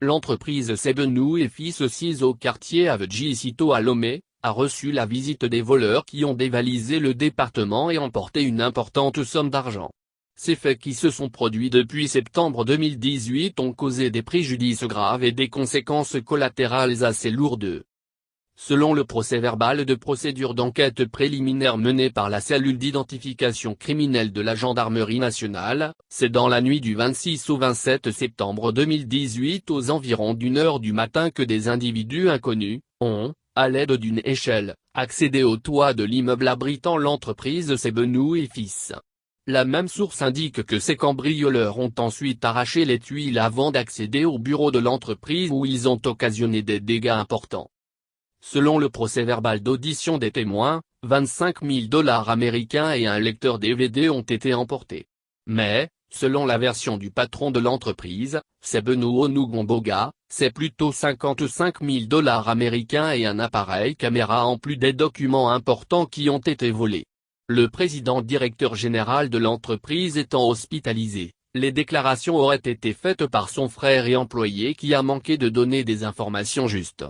L'entreprise Sebenou et Fils sise au quartier Avedji-Cito à Lomé, a reçu la visite des voleurs qui ont dévalisé le département et emporté une importante somme d'argent. Ces faits qui se sont produits depuis septembre 2018 ont causé des préjudices graves et des conséquences collatérales assez lourdes. Selon le procès-verbal de procédure d'enquête préliminaire mené par la cellule d'identification criminelle de la Gendarmerie nationale, c'est dans la nuit du 26 au 27 septembre 2018 aux environs d'1h du matin que des individus inconnus ont, à l'aide d'une échelle, accédé au toit de l'immeuble abritant l'entreprise Sebenou et Fils. La même source indique que ces cambrioleurs ont ensuite arraché les tuiles avant d'accéder au bureau de l'entreprise où ils ont occasionné des dégâts importants. Selon le procès-verbal d'audition des témoins, 25 000 $ américains et un lecteur DVD ont été emportés. Mais, selon la version du patron de l'entreprise, Sebenou Onugomboga, c'est plutôt 55 000 $ américains et un appareil caméra en plus des documents importants qui ont été volés. Le président directeur général de l'entreprise étant hospitalisé, les déclarations auraient été faites par son frère et employé qui a manqué de donner des informations justes.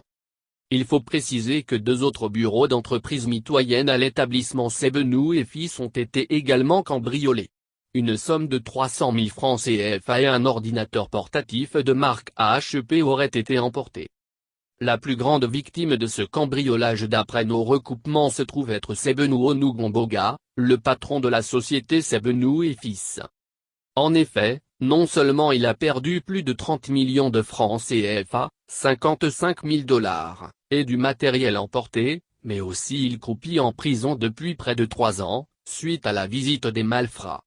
Il faut préciser que 2 autres bureaux d'entreprises mitoyennes à l'établissement Sebenou et Fils ont été également cambriolés. Une somme de 300 000 francs CFA et un ordinateur portatif de marque HP auraient été emportés. La plus grande victime de ce cambriolage d'après nos recoupements se trouve être Sebenou Onugomboga, le patron de la société Sebenou et Fils. En effet, non seulement il a perdu plus de 30 millions de francs CFA, 55 000 $, et du matériel emporté, mais aussi il croupit en prison depuis près de 3 ans, suite à la visite des malfrats.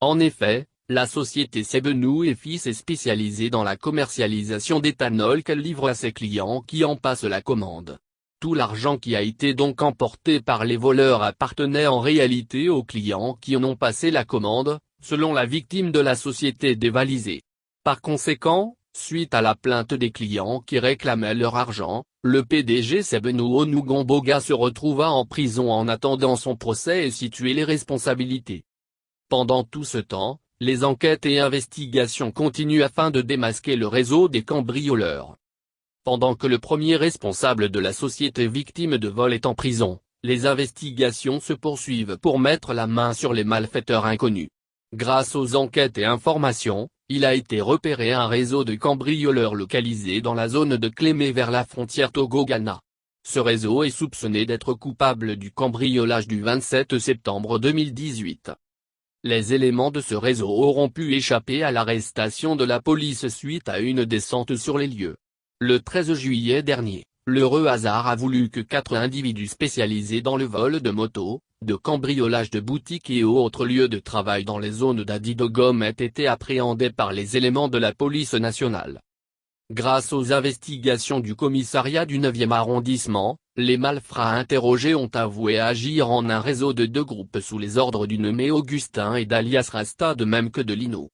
En effet, la société Sebenou et Fils est spécialisée dans la commercialisation d'éthanol qu'elle livre à ses clients qui en passent la commande. Tout l'argent qui a été donc emporté par les voleurs appartenait en réalité aux clients qui en ont passé la commande, selon la victime de la société dévalisée. Par conséquent, suite à la plainte des clients qui réclamaient leur argent, le PDG Sebenou Onugomboga se retrouva en prison en attendant son procès et situer les responsabilités. Pendant tout ce temps, les enquêtes et investigations continuent afin de démasquer le réseau des cambrioleurs. Pendant que le premier responsable de la société victime de vol est en prison, les investigations se poursuivent pour mettre la main sur les malfaiteurs inconnus. Grâce aux enquêtes et informations, il a été repéré un réseau de cambrioleurs localisé dans la zone de Clémé vers la frontière Togo-Ghana. Ce réseau est soupçonné d'être coupable du cambriolage du 27 septembre 2018. Les éléments de ce réseau auront pu échapper à l'arrestation de la police suite à une descente sur les lieux. Le 13 juillet dernier, l'heureux hasard a voulu que 4 individus spécialisés dans le vol de motos, de cambriolage de boutiques et autres lieux de travail dans les zones d'Adidogom aient été appréhendés par les éléments de la police nationale. Grâce aux investigations du commissariat du 9e arrondissement, les malfrats interrogés ont avoué agir en un réseau de 2 groupes sous les ordres du nommé Augustin et d'alias Rasta de même que de Lino.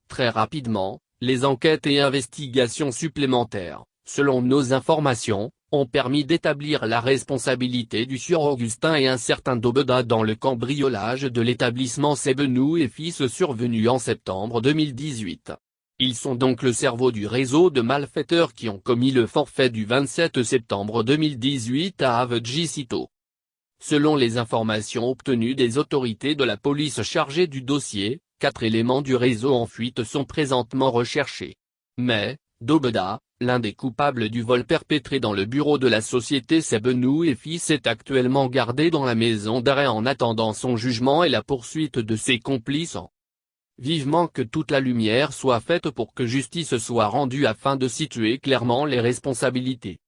Très rapidement, les enquêtes et investigations supplémentaires, selon nos informations, ont permis d'établir la responsabilité du sieur Augustin et un certain Dobeda dans le cambriolage de l'établissement Sebenou et Fils survenu en septembre 2018. Ils sont donc le cerveau du réseau de malfaiteurs qui ont commis le forfait du 27 septembre 2018 à Avedji-Cito. Selon les informations obtenues des autorités de la police chargées du dossier, 4 éléments du réseau en fuite sont présentement recherchés. Mais, Dobeda, l'un des coupables du vol perpétré dans le bureau de la société Sebenou et Fils est actuellement gardé dans la maison d'arrêt en attendant son jugement et la poursuite de ses complices. Vivement que toute la lumière soit faite pour que justice soit rendue afin de situer clairement les responsabilités.